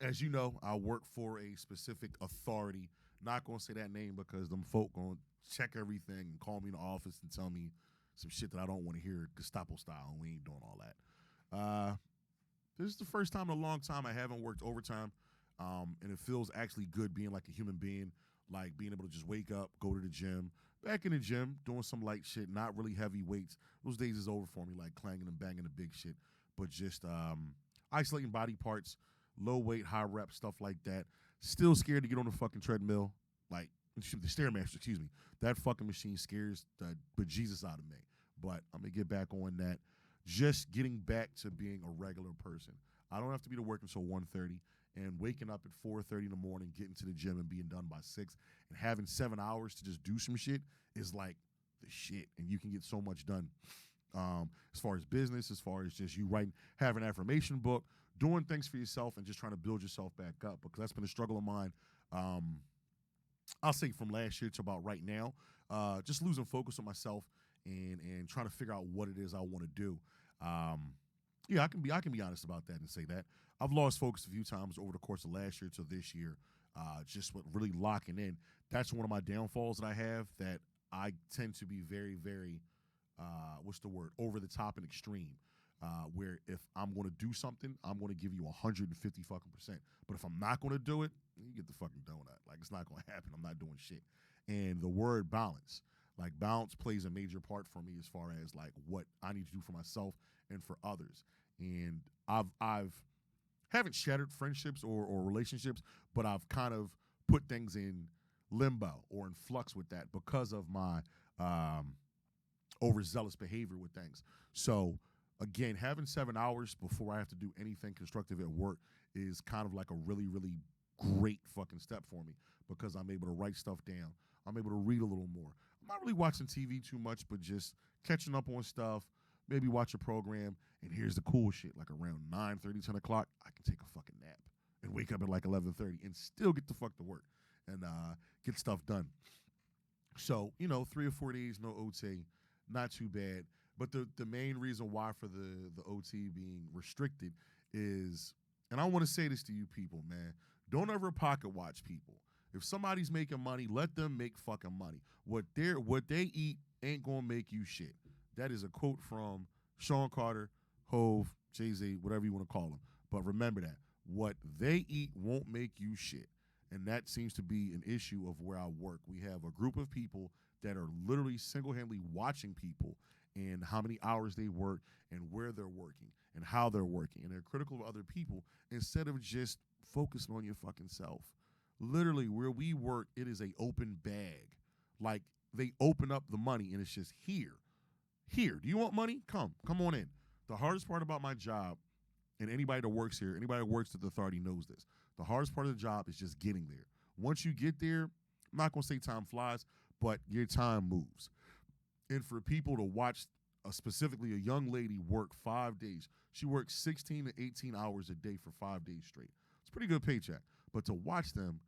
as you know, I work for a specific authority. Not gonna say that name because them folk gonna check everything and call me in the office and tell me some shit that I don't want to hear, Gestapo style, and we ain't doing all that. Uh, this is the first time in a long time I haven't worked overtime, and it feels actually good being like a human being, like being able to just wake up, go to the gym, back in the gym, doing some light shit, not really heavy weights. Those days is over for me, like clanging and banging the big shit, but just isolating body parts, low weight, high rep, stuff like that. Still scared to get on the fucking treadmill, like the Stairmaster, excuse me. That fucking machine scares the bejesus out of me. But I'm gonna get back on that. Just getting back to being a regular person. I don't have to be to work until 1:30, and waking up at 4:30 in the morning, getting to the gym and being done by 6, and having 7 hours to just do some shit is like the shit. And you can get so much done. As far as business, as far as just you writing, have an affirmation book, doing things for yourself, and just trying to build yourself back up, because that's been a struggle of mine. I'll say from last year to about right now, just losing focus on myself and trying to figure out what it is I want to do. Yeah, I can be honest about that and say that I've lost focus a few times over the course of last year to this year. Just with really locking in. That's one of my downfalls that I have. That I tend to be very, very what's the word, over the top and extreme. Where if I'm going to do something, I'm going to give you 150 fucking percent. But if I'm not going to do it, you get the fucking donut. Like, it's not going to happen. I'm not doing shit. And the word balance, like balance plays a major part for me as far as like what I need to do for myself and for others. And I've haven't shattered friendships or relationships, but I've kind of put things in limbo or in flux with that because of my overzealous behavior with things. So again, having 7 hours before I have to do anything constructive at work is kind of like a really, really great fucking step for me, because I'm able to write stuff down. I'm able to read a little more. I'm not really watching TV too much, but just catching up on stuff, maybe watch a program. And here's the cool shit, like around 9:30, 10 o'clock, I can take a fucking nap and wake up at like 11:30 and still get the fuck to work and get stuff done. So, 3 or 4 days, no OT, not too bad. But the main reason why for the OT being restricted is, and I want to say this to you people, man, don't ever pocket watch people. If somebody's making money, let them make fucking money. What they eat ain't gonna make you shit. That is a quote from Sean Carter, Hove, Jay-Z, whatever you want to call them. But remember that. What they eat won't make you shit. And that seems to be an issue of where I work. We have a group of people that are literally single-handedly watching people and how many hours they work and where they're working and how they're working. And they're critical of other people instead of just focusing on your fucking self. Literally, where we work, it is a open bag. Like, they open up the money and it's just here. Here, do you want money? Come on in. The hardest part about my job, and anybody that works here, anybody that works at the authority knows this, the hardest part of the job is just getting there. Once you get there, I'm not going to say time flies, but your time moves. And for people to watch specifically a young lady work 5 days, she works 16 to 18 hours a day for 5 days straight. It's a pretty good paycheck. But to watch them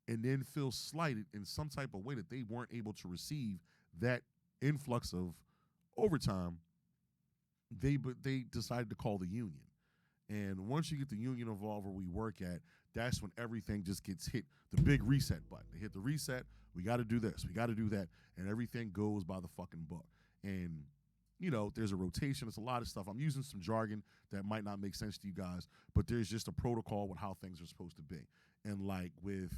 and then feel slighted in some type of way that they weren't able to receive that influx of overtime, they decided to call the union. And once you get the union involved where we work at, that's when everything just gets hit, the big reset button. They hit the reset, we got to do this, we got to do that, and everything goes by the fucking book. And, there's a rotation, it's a lot of stuff. I'm using some jargon that might not make sense to you guys, but there's just a protocol with how things are supposed to be. And like with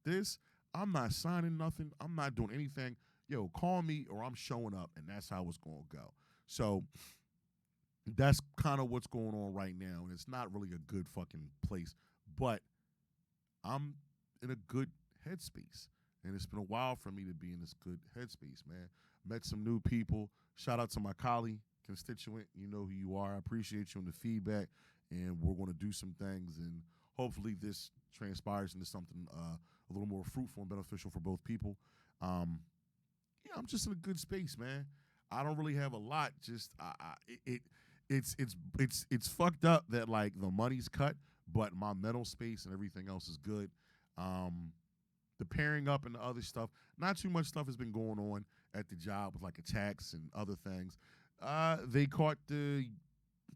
this, I'm not signing nothing, I'm not doing anything. Yo, call me or I'm showing up, and that's how it's going to go. So that's kind of what's going on right now, and it's not really a good fucking place, but I'm in a good headspace, and it's been a while for me to be in this good headspace, man. Met some new people. Shout out to my colleague, constituent. You know who you are. I appreciate you and the feedback, and we're going to do some things, and hopefully this transpires into something a little more fruitful and beneficial for both people. I'm just in a good space, man. I don't really have a lot. Just it's fucked up that like the money's cut, but my mental space and everything else is good. The pairing up and the other stuff, not too much stuff has been going on at the job with like attacks and other things. They caught the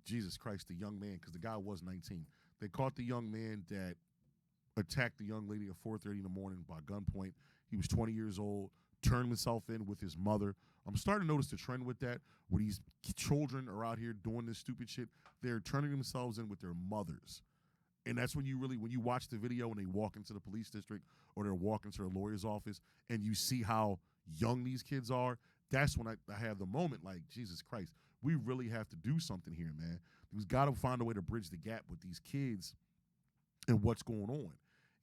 young man, because the guy was 19. They caught the young man that attacked the young lady at 4:30 in the morning by gunpoint. He was 20 years old, turned himself in with his mother. I'm starting to notice the trend with that, where these children are out here doing this stupid shit. They're turning themselves in with their mothers. And that's when you watch the video and they walk into the police district or they're walking to their lawyer's office and you see how young these kids are, that's when I have the moment like, Jesus Christ, we really have to do something here, man. We've got to find a way to bridge the gap with these kids and what's going on.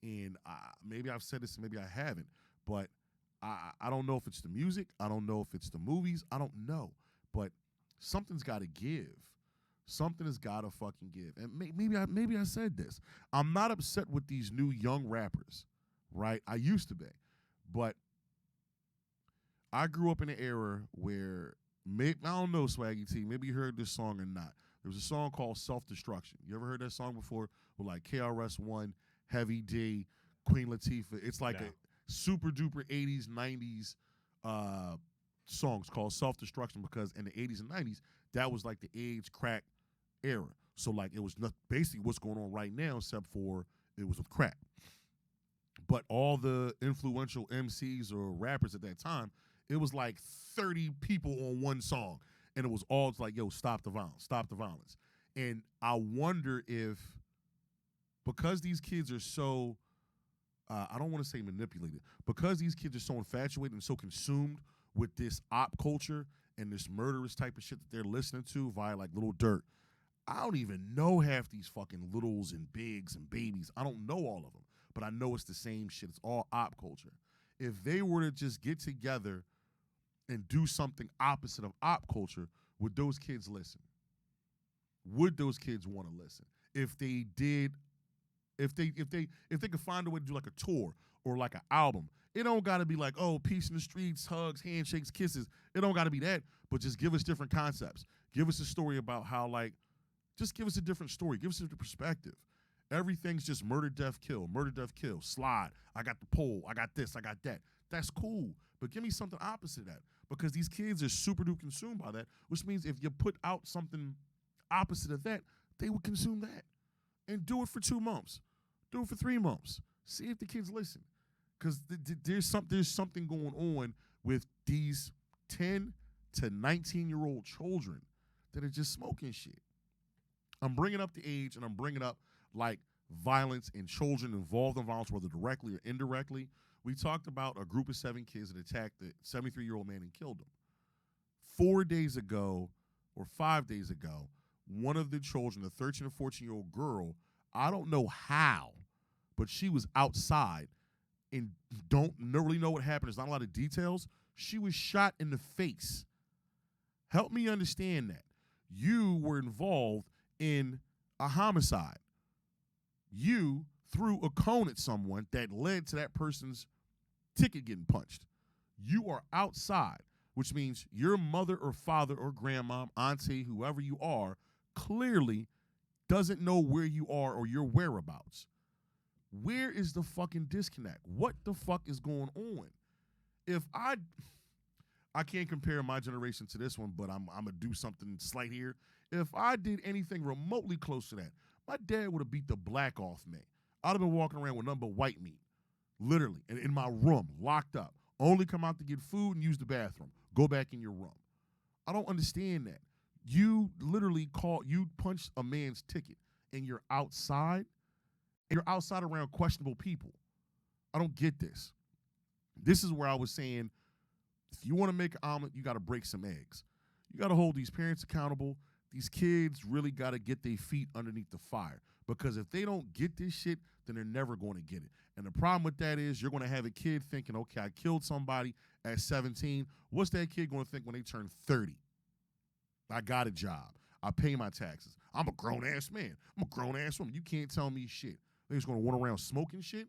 And maybe I've said this, maybe I haven't, but I don't know if it's the music. I don't know if it's the movies. I don't know. But something's got to give. Something has got to fucking give. And maybe I said this. I'm not upset with these new young rappers, right? I used to be. But I grew up in an era where, I don't know, Swaggy T, maybe you heard this song or not. There was a song called Self-Destruction. You ever heard that song before? With like KRS-One, Heavy D, Queen Latifah. It's like a super duper 80s, 90s songs called Self-Destruction because in the 80s and 90s, that was like the AIDS crack era. So like it was basically what's going on right now except for it was with crack. But all the influential MCs or rappers at that time, it was like 30 people on one song. And it was all like, yo, stop the violence, stop the violence. And I wonder if, because these kids are so, I don't want to say manipulated, because these kids are so infatuated and so consumed with this op culture and this murderous type of shit that they're listening to via like Lil Durk. I don't even know half these fucking littles and bigs and babies. I don't know all of them, but I know it's the same shit. It's all op culture. If they were to just get together and do something opposite of op culture, would those kids listen? Would those kids want to listen? If they did, if they could find a way to do like a tour or like an album, it don't got to be like, oh, peace in the streets, hugs, handshakes, kisses. It don't got to be that, but just give us different concepts. Give us a story about how, like, just give us a different story. Give us a different perspective. Everything's just murder, death, kill, slide. I got the pole. I got this. I got that. That's cool. But give me something opposite of that, because these kids are super duper consumed by that, which means if you put out something opposite of that, they would consume that. And do it for 2 months. Do it for 3 months. See if the kids listen. Because there's something going on with these 10 to 19-year-old children that are just smoking shit. I'm bringing up the age, and I'm bringing up, like, violence and children involved in violence, whether directly or indirectly. We talked about a group of 7 kids that attacked the 73-year-old man and killed him. 4 days ago, or 5 days ago, one of the children, a 13 or 14-year-old girl, I don't know how, but she was outside and don't really know what happened. There's not a lot of details. She was shot in the face. Help me understand that. You were involved in a homicide. You threw a cone at someone that led to that person's ticket getting punched. You are outside, which means your mother or father or grandma, auntie, whoever you are, clearly doesn't know where you are or your whereabouts. Where is the fucking disconnect? What the fuck is going on? If I can't compare my generation to this one, but I'm going to do something slight here. If I did anything remotely close to that, my dad would have beat the black off me. I'd have been walking around with nothing but white meat, literally, and in my room, locked up. Only come out to get food and use the bathroom. Go back in your room. I don't understand that. You literally you punched a man's ticket, and you're outside, and you're outside around questionable people. I don't get this. This is where I was saying, if you want to make an omelet, you got to break some eggs. You got to hold these parents accountable. These kids really got to get their feet underneath the fire, because if they don't get this shit, then they're never going to get it. And the problem with that is you're going to have a kid thinking, okay, I killed somebody at 17. What's that kid going to think when they turn 30? I got a job. I pay my taxes. I'm a grown-ass man. I'm a grown-ass woman. You can't tell me shit. They're just going to run around smoking shit?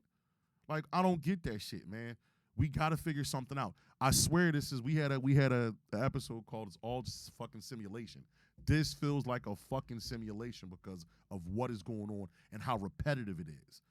Like, I don't get that shit, man. We got to figure something out. I swear we had a episode called It's All Just Fucking Simulation. This feels like a fucking simulation because of what is going on and how repetitive it is.